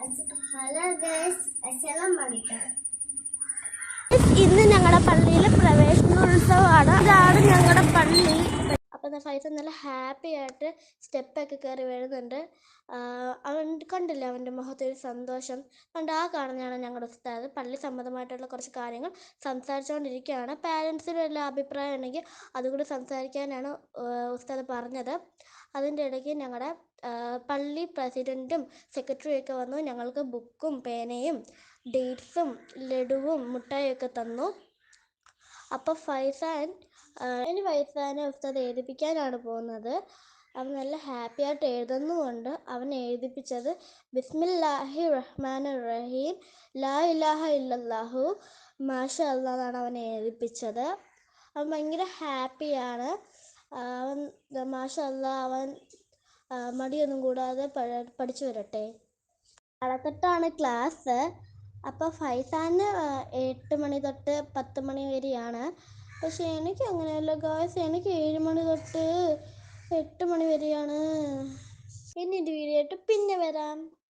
Hello guys, അസ്സലാമലൈക്കും. ഇന്ന് ഞങ്ങളുടെ പള്ളിയിൽ പ്രവേശനോത്സവമാണ്. ഇതാണ് ഞങ്ങളുടെ പള്ളി. അപ്പം ഫൈസൽ നല്ല ഹാപ്പി ആയിട്ട് സ്റ്റെപ്പൊക്കെ കയറി വരുന്നുണ്ട്. അവൻ കണ്ടില്ല അവൻ്റെ മുഖത്തൊരു സന്തോഷം കണ്ട്. ആ കാണുന്നതാണ് ഞങ്ങളുടെ ഉസ്താദ്. പള്ളി സംബന്ധമായിട്ടുള്ള കുറച്ച് കാര്യങ്ങൾ സംസാരിച്ചുകൊണ്ടിരിക്കുകയാണ്. പാരൻസിനും എല്ലാ അഭിപ്രായം ഉണ്ടെങ്കിൽ അതുകൂടി സംസാരിക്കാനാണ് ഉസ്താദ് പറഞ്ഞത്. അതിൻ്റെ ഇടയ്ക്ക് ഞങ്ങളുടെ പള്ളി പ്രസിഡൻറ്റും സെക്രട്ടറിയൊക്കെ വന്നു. ഞങ്ങൾക്ക് ബുക്കും പേനയും ഡേറ്റ്സും ലഡുവും മുട്ടായിയൊക്കെ തന്നു. അപ്പോൾ ഫൈസാനെ ഉസ്താദ് എഴുതിപ്പിക്കാനാണ് പോകുന്നത്. അവൻ നല്ല ഹാപ്പി ആയിട്ട് എഴുതുന്നുമുണ്ട്. അവൻ എഴുതിപ്പിച്ചത് ബിസ്മില്ലാഹി റഹ്മാനിർ റഹീം ലാ ഇലാഹ ഇല്ലല്ലാഹു മാഷാ അല്ലാഹ് എന്നാണ് അവൻ എഴുതിപ്പിച്ചത്. അവൻ ഭയങ്കര ഹാപ്പിയാണ്. അവൻ മാഷാ അല്ലാഹ് അവൻ മടിയൊന്നും കൂടാതെ പഠിച്ചു വരട്ടെ. നാളെത്തൊട്ടാണ് ക്ലാസ്. അപ്പോൾ ഫൈസാന് 8 മണി തൊട്ട് 10 മണി വരെയാണ്. പക്ഷേ എനിക്ക് അങ്ങനെയല്ല ഗായ്സ്, എനിക്ക് 7 മണി തൊട്ട് 8 മണി വരെയാണ്. ഇനി ഇത് വീഡിയോ ആയിട്ട് പിന്നെ വരാം.